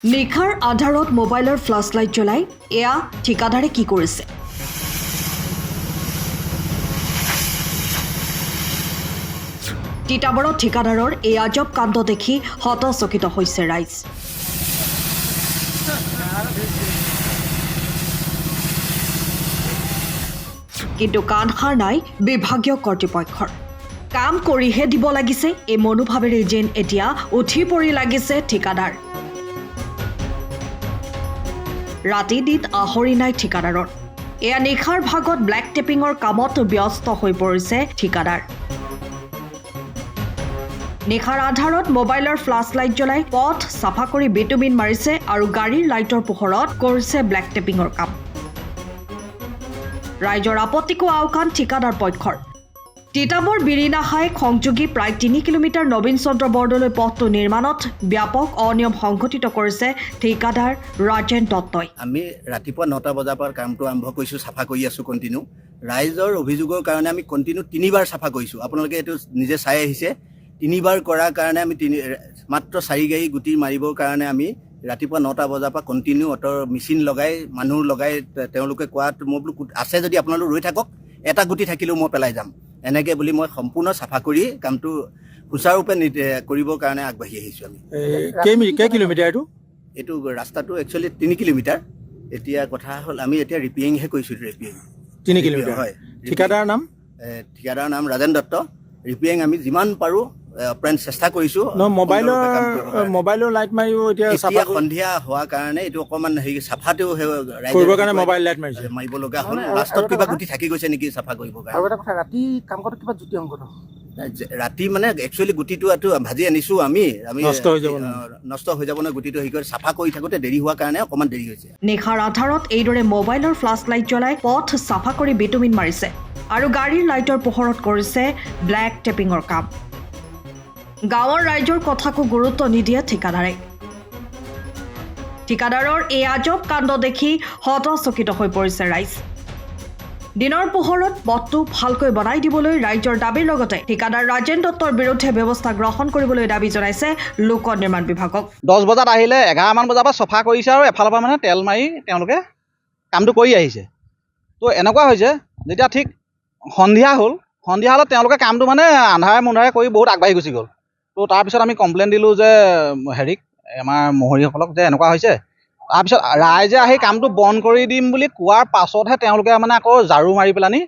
নিখাৰ আধাৰত মোবাইলৰ flash light জ্বলাই এয়া ঠিকাদাৰে কি কৰিছে তিতাবৰত ঠিকাদাৰৰ এই আজব কাণ্ড দেখি হতচকিত হৈছে ৰাইজ কিন্তু কাণসাৰ নাই বিভাগীয় কৰ্তৃপক্ষৰ কাম কৰিহে দিব লাগিছে এই মনোভাৱেৰে যেন এতিয়া উঠি পৰি লাগিছে ঠিকাদাৰ ৰাতি দিন আহৰি নাই ঠিকাদাৰৰ এয়া নিখাৰ ভাগত ব্লেক টেপিঙৰ কামত ব্যস্ত হৈ পৰিছে ঠিকাদাৰ নিখাৰ আধাৰত মোবাইলৰ ফ্লাছ লাইট জ্বলাই পথ চাফা কৰি বিটুমিন মাৰিছে আৰু গাড়ীৰ লাইটৰ পোহৰত কৰিছে ব্লেক টেপিঙৰ কাম ৰাইজৰ আপত্তিকো আওকাণ ঠিকাদাৰ পক্ষৰ তিতাবৰ বিৰিনাহাই সংযোগী প্ৰায় ৩ কিলোমিটাৰ নবীন চন্দ্ৰ বৰদলৈ পথটো নিৰ্মাণত ব্যাপক অনিয়ম সংঘটিত কৰিছে ঠিকাদাৰ ৰাজেন দত্তই আমি ৰাতিপুৱা ৯টা বজাৰ পৰা কামটো আৰম্ভ কৰিছোঁ চাফা কৰি আছোঁ কণ্টিনিউ ৰাইজৰ অভিযোগৰ কাৰণে আমি কণ্টিনিউ ৩বাৰ চাফা কৰিছোঁ আপোনালোকে এইটো নিজে চাই আহিছে ৩বাৰ কৰাৰ কাৰণে আমি মাত্ৰ ৪ গাড়ী গুটি মাৰিবৰ কাৰণে আমি ৰাতিপুৱা ৯টা বজাৰ পৰা কণ্টিনিউ অটৰ মেচিন লগাই মানুহ লগাই তেওঁলোকে কোৱাত মই বোলো আছে যদি আপোনালোক ৰৈ থাকক এটা গুটি থাকিলেও মই পেলাই যাম এনেকৈ বুলি মই সম্পূৰ্ণ চাফা কৰি কামটো সুচাৰুৰূপে কৰিবৰ কাৰণে আগবাঢ়ি আহিছোঁ আমি কেই কিলোমিটাৰ এইটো ৰাস্তাটো একচুৱেলি ৩ কিলোমিটাৰ এতিয়া কথা হ'ল আমি এতিয়া ৰিপেয়াৰিংহে কৰিছোঁ ৰিপেয়াৰিং ৩ কিলোমিটাৰ হয় ঠিকাদাৰৰ নাম ৰাজেন দত্ত ৰিপেয়াৰিং আমি যিমান পাৰোঁ প্ৰাণ চেষ্টা কৰিছোঁ মোবাইলৰ লাইট মাৰিও এতিয়া সন্ধিয়া হোৱাৰ কাৰণে এইটো অকণমান হেৰি চাফাতেও কৰিবৰ কাৰণে মোবাইল লাইট মাৰিব লগা হ'ল লাষ্টত কিবা গুটি থাকি গৈছে নেকি চাফা কৰিবৰ কাৰণে ৰাতি কাম কৰাটো কিবা জুতি অংক ৰাতি মানে একচুৱেলি গুটিটো ভাজি আনিছোঁ আমি নষ্ট হৈ যাব নহয় গুটিটো হেৰি কৰি চাফা কৰি থাকোঁতে দেৰি হোৱাৰ কাৰণে অকণমান দেৰি হৈছে নিখাৰ আধাৰত এইদৰে মোবাইলৰ ফ্লাছ লাইট জ্বলাই পথ চাফা কৰি বিটুমিন মাৰিছে আৰু গাড়ীৰ লাইটৰ পোহৰত কৰিছে ব্লেক টেপিঙৰ কাম গাঁৱৰ ৰাইজৰ কথাকো গুৰুত্ব নিদিয়ে ঠিকাদাৰৰ এই আজব কাণ্ড দেখি হতচকিত হৈ পৰিছে ৰাইজ দিনৰ পোহৰত পথটো ভালকৈ বনাই দিবলৈ ৰাইজৰ দাবীৰ লগতে ঠিকাদাৰ ৰাজেন দত্তৰ বিৰুদ্ধে ব্যৱস্থা গ্ৰহণ কৰিবলৈ দাবী জনাইছে লোক নিৰ্মাণ বিভাগক 10 বজাত আহিলে 11 মান বজাৰ পৰা চফা কৰিছে আৰু এফালৰ পৰা মানে তেল মাৰি তেওঁলোকে কামটো কৰি আহিছে তো এনেকুৱা হৈছে যেতিয়া ঠিক সন্ধিয়া হ'লত তেওঁলোকে কামটো মানে আন্ধাৰে মুন্ধাৰে কৰি বহুত আগবাঢ়ি গুচি গ'ল তো তাৰপিছত আমি কমপ্লেইন দিলোঁ যে হেৰিক আমাৰ মহৰীসকলক যে এনেকুৱা হৈছে তাৰপিছত ৰাইজে আহি কামটো বন্ধ কৰি দিম বুলি কোৱাৰ পাছতহে তেওঁলোকে মানে আকৌ ঝাৰু মাৰি পেলানি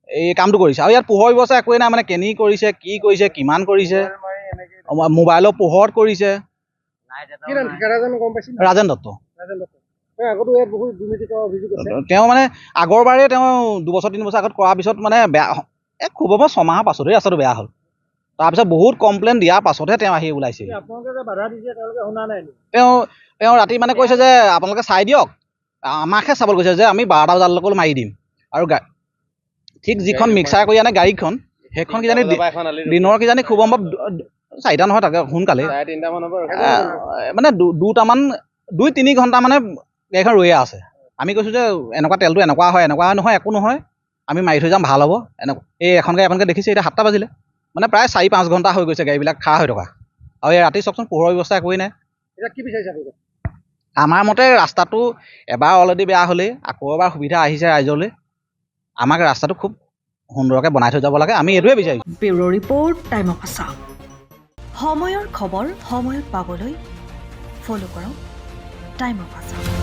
এই কামটো কৰিছে আৰু ইয়াত পোহৰ ব্যৱস্থা একোৱেই নাই মানে কেনি কৰিছে কি কৰিছে কিমান কৰিছে মোবাইলৰ পোহৰত কৰিছে ৰাজেন দত্ত তেওঁ মানে আগৰবাৰে তেওঁ 2 বছৰ 3 বছৰ আগত কৰাৰ পিছত মানে বেয়া খুব হ'ব 6 মাহৰ পাছতেই ৰাস্তাটো বেয়া হ'ল তাৰপিছত বহুত কমপ্লেইন দিয়াৰ পাছতহে তেওঁ আহি ওলাইছে তেওঁ ৰাতি মানে কৈছে যে আপোনালোকে চাই দিয়ক আমাকহে চাবলৈ কৈছে যে আমি 12টা বজালৈকে মাৰি দিম আৰু ঠিক যিখন মিক্সাৰ কৰি আনে গাড়ীখন সেইখন কিজানি দিনৰ কিজানি খুব সম্ভৱ 4টা নহয় তাকে সোনকালে মানে 2-3 ঘণ্টা মানে গাড়ীখন ৰৈয়ে আছে আমি কৈছোঁ যে এনেকুৱা তেলটো এনেকুৱা হয় নহয় একো নহয় আমি মাৰি থৈ যাম ভাল হ'ব এনেকুৱা এই এখন গাড়ী আপোনালোকে দেখিছে এতিয়া 7টা বাজিলে মানে প্ৰায় 4-5 ঘণ্টা হৈ গৈছে গাড়ীবিলাক খাৰা হৈ থকা আৰু এই ৰাতি চাওকচোন পোহৰৰ ব্যৱস্থা একোৱেই নাই আমাৰ মতে ৰাস্তাটো এবাৰ অলৰেডি বেয়া হ'লেই আকৌ এবাৰ সুবিধা আহিছে ৰাইজলৈ আমাক ৰাস্তাটো খুব সুন্দৰকৈ বনাই থৈ যাব লাগে আমি এইটোৱে বিচাৰিছোঁ bureau' report time of Assam সময়ৰ খবৰ সময়ত পাবলৈ ফ'ল' কৰক টাইম অফ আছাম